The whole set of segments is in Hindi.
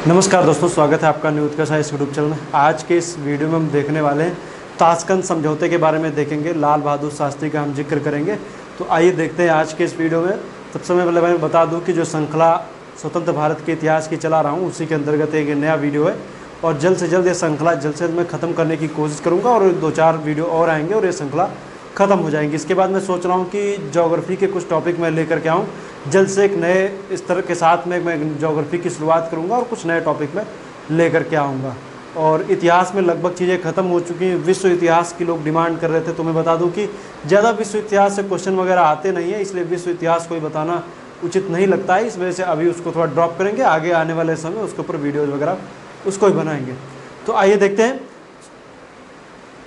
नमस्कार दोस्तों, स्वागत है आपका न्यूज का साइंस यूट्यूब चैनल में। आज के इस वीडियो में हम देखने वाले हैं ताशकंद समझौते के बारे में देखेंगे। लाल बहादुर शास्त्री का हम जिक्र करेंगे। तो आइए देखते हैं आज के इस वीडियो में। सबसे पहले मैं बता दूं कि जो श्रृंखला स्वतंत्र भारत के इतिहास की चला रहा हूं उसी के अंतर्गत एक नया वीडियो है और जल्द से जल्द ये श्रृंखला जल्द से जल्द मैं ख़त्म करने की कोशिश करूँगा और 2-4 वीडियो और आएंगे और ये श्रृंखला ख़त्म हो जाएंगी। इसके बाद मैं सोच रहा हूँ कि ज्योग्राफी के कुछ टॉपिक मैं लेकर के आऊँ। जल्द से एक नए स्तर के साथ में मैं ज्योग्राफी की शुरुआत करूँगा और कुछ नए टॉपिक में लेकर के आऊँगा। और इतिहास में लगभग चीज़ें ख़त्म हो चुकी हैं। विश्व इतिहास की लोग डिमांड कर रहे थे, तो मैं बता दूं कि ज़्यादा विश्व इतिहास से क्वेश्चन वगैरह आते नहीं है, इसलिए विश्व इतिहास कोई बताना उचित नहीं लगता है। इस वजह से अभी उसको थोड़ा ड्रॉप करेंगे, आगे आने वाले समय उसके ऊपर वीडियोज़ वगैरह उसको ही बनाएंगे। तो आइए देखते हैं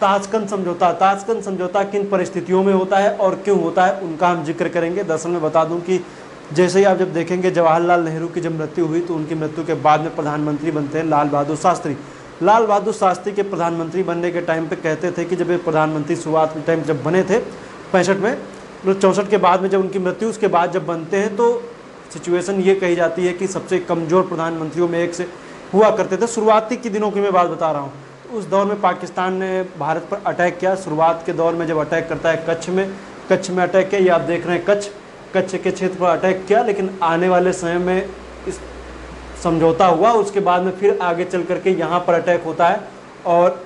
ताशकंद समझौता। ताशकंद समझौता किन परिस्थितियों में होता है और क्यों होता है उनका हम जिक्र करेंगे। दरअसल मैं बता दूं कि जैसे ही आप जब देखेंगे जवाहरलाल नेहरू की जब मृत्यु हुई तो उनकी मृत्यु के बाद में प्रधानमंत्री बनते हैं लाल बहादुर शास्त्री। लाल बहादुर शास्त्री के प्रधानमंत्री बनने के टाइम पे कहते थे कि जब ये प्रधानमंत्री शुरुआत के टाइम जब बने थे 65 में, तो 64 के बाद में जब उनकी मृत्यु उसके बाद जब बनते हैं तो सिचुएशन ये कही जाती है कि सबसे कमज़ोर प्रधानमंत्रियों में एक से हुआ करते थे। शुरुआती के दिनों की मैं बात बता रहा हूँ। उस दौर में पाकिस्तान ने भारत पर अटैक किया। शुरुआत के दौर में जब अटैक करता है कच्छ में अटैक किया। ये आप देख रहे हैं कच्छ के क्षेत्र पर अटैक किया। लेकिन आने वाले समय में इस समझौता हुआ, उसके बाद में फिर आगे चल करके यहाँ पर अटैक होता है और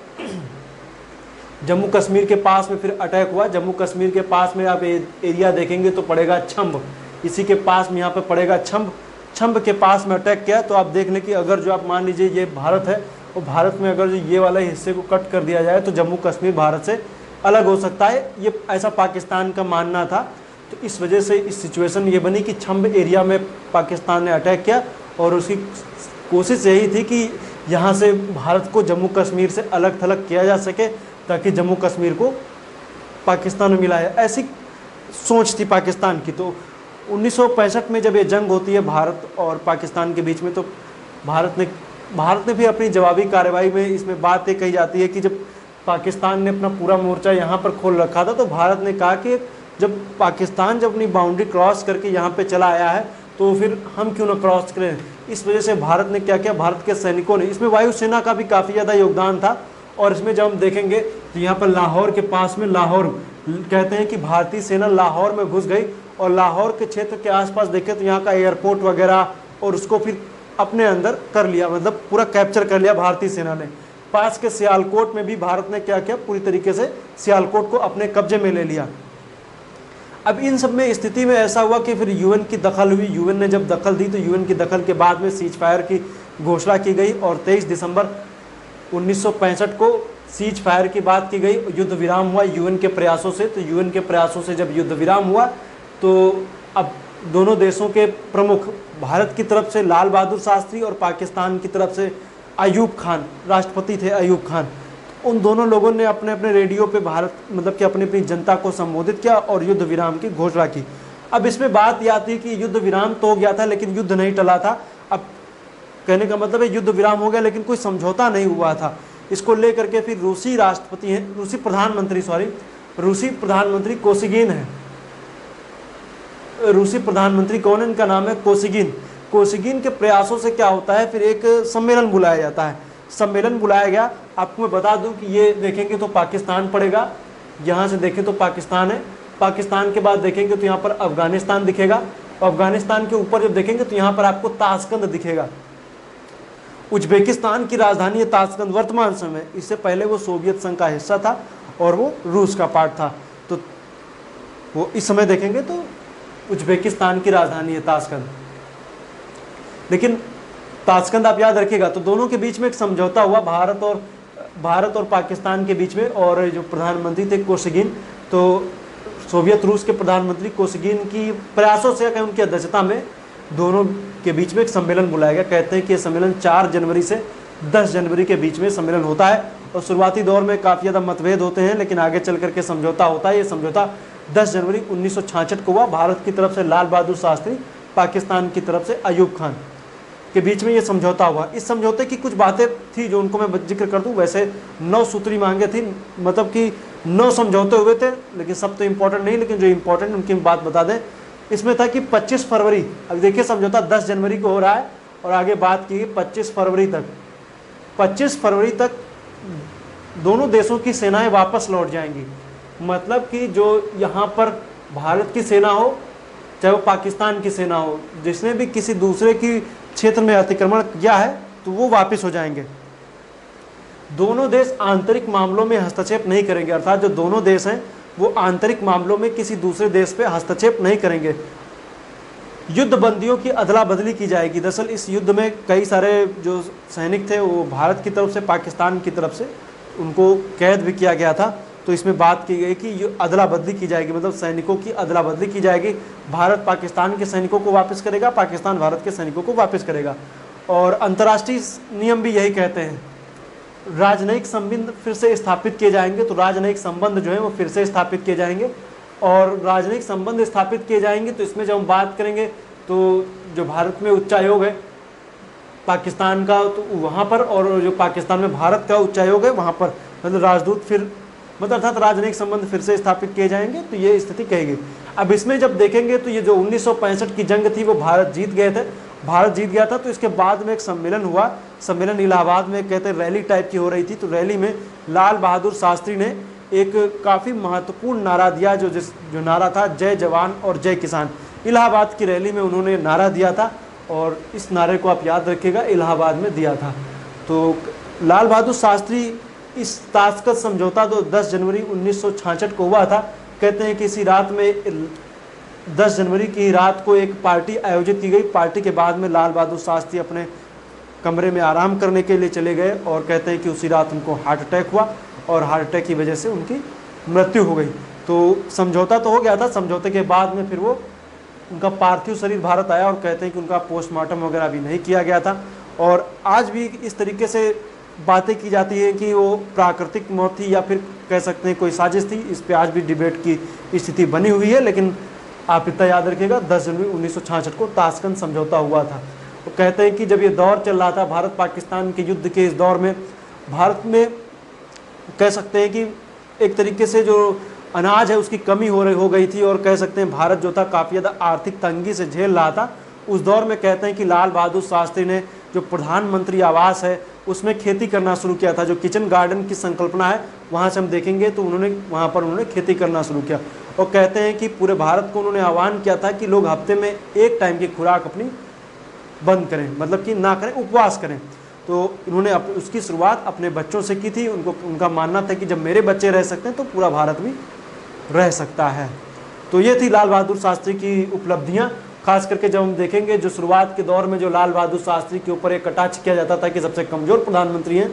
जम्मू कश्मीर के पास में फिर अटैक हुआ। जम्मू कश्मीर के पास में आप एरिया देखेंगे तो पड़ेगा छंब, इसी के पास में यहाँ पर पड़ेगा छंब के पास में अटैक किया। तो आप देख लें कि अगर जो आप मान लीजिए ये भारत है और भारत में अगर ये वाले हिस्से को कट कर दिया जाए तो जम्मू कश्मीर भारत से अलग हो सकता है, ये ऐसा पाकिस्तान का मानना था। तो इस वजह से इस सिचुएशन ये बनी कि छंब एरिया में पाकिस्तान ने अटैक किया और उसकी कोशिश यही थी कि यहाँ से भारत को जम्मू कश्मीर से अलग थलग किया जा सके ताकि जम्मू कश्मीर को पाकिस्तान में मिलाया। ऐसी सोच थी पाकिस्तान की। तो 1965 में जब ये जंग होती है भारत और पाकिस्तान के बीच में, तो भारत ने भी अपनी जवाबी कार्रवाई में इसमें बात ये कही जाती है कि जब पाकिस्तान ने अपना पूरा मोर्चा यहाँ पर खोल रखा था तो भारत ने कहा कि जब पाकिस्तान जब अपनी बाउंड्री क्रॉस करके यहाँ पे चला आया है तो फिर हम क्यों ना क्रॉस करें। इस वजह से भारत ने क्या किया, भारत के सैनिकों ने, इसमें वायुसेना का भी काफ़ी ज़्यादा योगदान था। और इसमें जब हम देखेंगे तो यहाँ पर लाहौर के पास में, लाहौर कहते हैं कि भारतीय सेना लाहौर में घुस गई और लाहौर के क्षेत्र के आसपास देखें तो यहाँ का एयरपोर्ट वगैरह और उसको फिर अपने अंदर कर लिया, मतलब पूरा कैप्चर कर लिया भारतीय सेना ने। पास के सियालकोट में भी भारत ने क्या किया, पूरी तरीके से सियालकोट को अपने कब्जे में ले लिया। अब इन सब में स्थिति में ऐसा हुआ कि फिर यूएन की दखल हुई। यूएन ने जब दखल दी तो यूएन की दखल के बाद में सीज फायर की घोषणा की गई और 23 दिसंबर 1965 को सीज फायर की बात की गई। युद्ध विराम हुआ यूएन के प्रयासों से। तो यूएन के प्रयासों से जब युद्ध विराम हुआ तो अब दोनों देशों के प्रमुख, भारत की तरफ से लाल बहादुर शास्त्री और पाकिस्तान की तरफ से अयूब खान, राष्ट्रपति थे अयूब खान, उन दोनों लोगों ने अपने अपने रेडियो पे भारत मतलब कि अपनी अपनी जनता को संबोधित किया और युद्ध विराम की घोषणा की। अब इसमें बात यह आती है कि युद्ध विराम तो हो गया था लेकिन युद्ध नहीं टला था। अब कहने का मतलब है युद्ध विराम हो गया लेकिन कोई समझौता नहीं हुआ था। इसको लेकर के फिर रूसी प्रधानमंत्री कोसिगिन है। रूसी प्रधानमंत्री कौन है, इनका नाम है कोसिगिन। कोसिगिन के प्रयासों से क्या होता है, फिर एक सम्मेलन बुलाया जाता है। सम्मेलन बुलाया गया। आपको मैं बता दूं कि ये देखेंगे तो पाकिस्तान पड़ेगा, यहाँ से देखें तो पाकिस्तान है। पाकिस्तान के बाद देखेंगे तो यहाँ पर अफगानिस्तान दिखेगा। अफगानिस्तान के ऊपर जब देखेंगे तो यहाँ पर आपको ताशकंद दिखेगा। उज्बेकिस्तान की राजधानी है ताशकंद वर्तमान समय। इससे पहले वो सोवियत संघ का हिस्सा था और वो रूस का पार्ट था। तो वो इस समय देखेंगे तो उज्बेकिस्तान की राजधानी है ताशकंद। लेकिन ताशकंद आप याद रखिएगा। तो दोनों के बीच में एक समझौता हुआ भारत और पाकिस्तान के बीच में। और जो प्रधानमंत्री थे कोसिगिन, तो सोवियत रूस के प्रधानमंत्री कोसिगिन की प्रयासों से उनकी अध्यक्षता में दोनों के बीच में एक सम्मेलन बुलाया गया। कहते हैं कि ये सम्मेलन 4 जनवरी से 10 जनवरी के बीच में सम्मेलन होता है। और शुरुआती दौर में काफ़ी ज़्यादा मतभेद होते हैं लेकिन आगे चल करके समझौता होता है। ये समझौता 10 जनवरी 1966 को हुआ। भारत की तरफ से लाल बहादुर शास्त्री, पाकिस्तान की तरफ से अयूब खान के बीच में ये समझौता हुआ। इस समझौते की कुछ बातें थी जो उनको मैं जिक्र कर दूं। वैसे 9 सूत्री मांगे थी, मतलब कि 9 समझौते हुए थे लेकिन सब तो इम्पोर्टेंट नहीं, लेकिन जो इम्पोर्टेंट उनकी बात बता दें। इसमें था कि 25 फरवरी, अब देखिए समझौता 10 जनवरी को हो रहा है और आगे बात की 25 फरवरी तक, 25 फरवरी तक दोनों देशों की सेनाएं वापस लौट जाएंगी। मतलब कि जो यहाँ पर भारत की सेना हो चाहे वो पाकिस्तान की सेना हो, जिसने भी किसी दूसरे की क्षेत्र में अतिक्रमण किया है तो वो वापस हो जाएंगे। दोनों देश आंतरिक मामलों में हस्तक्षेप नहीं करेंगे, अर्थात जो दोनों देश हैं वो आंतरिक मामलों में किसी दूसरे देश पे हस्तक्षेप नहीं करेंगे। युद्ध बंदियों की अदला बदली की जाएगी। दरअसल इस युद्ध में कई सारे जो सैनिक थे वो भारत की तरफ से, पाकिस्तान की तरफ से उनको कैद भी किया गया था। तो इसमें बात की गई कि ये अदला बदली की जाएगी, मतलब सैनिकों की अदला बदली की जाएगी। भारत पाकिस्तान के सैनिकों को वापस करेगा, पाकिस्तान भारत के सैनिकों को वापस करेगा। और अंतर्राष्ट्रीय नियम भी यही कहते हैं, राजनयिक संबंध फिर से स्थापित किए जाएंगे। तो राजनयिक संबंध जो है वो फिर से स्थापित किए जाएंगे। और राजनयिक संबंध स्थापित किए जाएंगे तो इसमें जब हम बात करेंगे तो जो भारत में उच्चायोग है पाकिस्तान का, तो वहाँ पर, और जो पाकिस्तान में भारत का उच्चायोग है वहाँ पर, मतलब राजदूत फिर, मतलब अर्थात राजनयिक संबंध फिर से स्थापित किए जाएंगे। तो ये स्थिति कहेगी। अब इसमें जब देखेंगे तो ये जो 1965 की जंग थी वो भारत जीत गए थे, भारत जीत गया था। तो इसके बाद में एक सम्मेलन हुआ, सम्मेलन इलाहाबाद में कहते हैं रैली टाइप की हो रही थी। तो रैली में लाल बहादुर शास्त्री ने एक काफ़ी महत्वपूर्ण नारा दिया, जो नारा था जय जवान और जय किसान। इलाहाबाद की रैली में उन्होंने नारा दिया था और इस नारे को आप याद रखिएगा, इलाहाबाद में दिया था। तो लाल बहादुर शास्त्री इस ताशकंद समझौता तो 10 जनवरी 1966 को हुआ था। कहते हैं कि इसी रात में 10 जनवरी की रात को एक पार्टी आयोजित की गई। पार्टी के बाद में लाल बहादुर शास्त्री अपने कमरे में आराम करने के लिए चले गए और कहते हैं कि उसी रात उनको हार्ट अटैक हुआ और हार्ट अटैक की वजह से उनकी मृत्यु हो गई। तो समझौता तो हो गया था, समझौते के बाद में फिर वो उनका पार्थिव शरीर भारत आया और कहते हैं कि उनका पोस्टमार्टम वगैरह भी नहीं किया गया था। और आज भी इस तरीके से बातें की जाती है कि वो प्राकृतिक मौत थी या फिर कह सकते हैं कोई साजिश थी। इस पे आज भी डिबेट की स्थिति बनी हुई है। लेकिन आप इतना याद रखिएगा 10 जनवरी 1966 को ताशकंद समझौता हुआ था। वो कहते हैं कि जब ये दौर चल रहा था भारत पाकिस्तान के युद्ध के, इस दौर में भारत में कह सकते हैं कि एक तरीके से जो अनाज है उसकी कमी हो गई थी और कह सकते हैं भारत जो था काफ़ी ज़्यादा आर्थिक तंगी से झेल रहा था। उस दौर में कहते हैं कि लाल बहादुर शास्त्री ने जो प्रधानमंत्री आवास है उसमें खेती करना शुरू किया था। जो किचन गार्डन की संकल्पना है वहाँ से हम देखेंगे तो वहाँ पर उन्होंने खेती करना शुरू किया। और कहते हैं कि पूरे भारत को उन्होंने आह्वान किया था कि लोग हफ्ते में एक टाइम की खुराक अपनी बंद करें, मतलब कि ना करें, उपवास करें। तो इन्होंने उसकी शुरुआत अपने बच्चों से की थी। उनका मानना था कि जब मेरे बच्चे रह सकते हैं तो पूरा भारत भी रह सकता है। तो ये थी लाल बहादुर शास्त्री की उपलब्धियाँ। खास करके जब हम देखेंगे जो शुरुआत के दौर में जो लाल बहादुर शास्त्री के ऊपर एक कटाक्ष किया जाता था कि सबसे कमज़ोर प्रधानमंत्री हैं,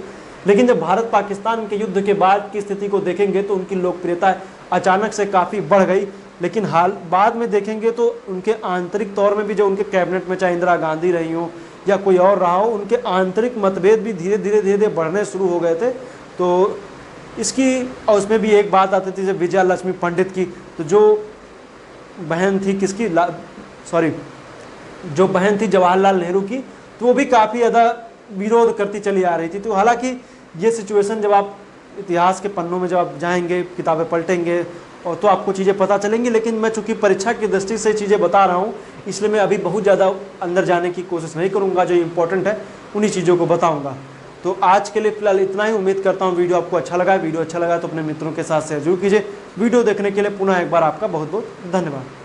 लेकिन जब भारत पाकिस्तान के युद्ध के बाद की स्थिति को देखेंगे तो उनकी लोकप्रियता अचानक से काफ़ी बढ़ गई। लेकिन बाद में देखेंगे तो उनके आंतरिक तौर में भी जो उनके कैबिनेट में चाहे इंदिरा गांधी रही हो या कोई और रहा हो, उनके आंतरिक मतभेद भी धीरे धीरे बढ़ने शुरू हो गए थे। तो इसकी, और उसमें भी एक बात आती थी जब विजया लक्ष्मी पंडित की, तो जो बहन थी किसकी, जो बहन थी जवाहरलाल नेहरू की, तो वो भी काफ़ी ज़्यादा विरोध करती चली आ रही थी। तो हालांकि ये सिचुएशन जब आप इतिहास के पन्नों में जब आप जाएंगे, किताबें पलटेंगे और तो आपको चीज़ें पता चलेंगी। लेकिन मैं चूँकि परीक्षा की दृष्टि से चीज़ें बता रहा हूँ इसलिए मैं अभी बहुत ज़्यादा अंदर जाने की कोशिश नहीं करूँगा। जो इम्पोर्टेंट है उन्हीं चीज़ों को बताऊँगा। तो आज के लिए फ़िलहाल इतना ही। उम्मीद करता हूँ वीडियो आपको अच्छा लगा। वीडियो अच्छा लगा तो अपने मित्रों के साथ शेयर जरूर कीजिए। वीडियो देखने के लिए पुनः एक बार आपका बहुत बहुत धन्यवाद।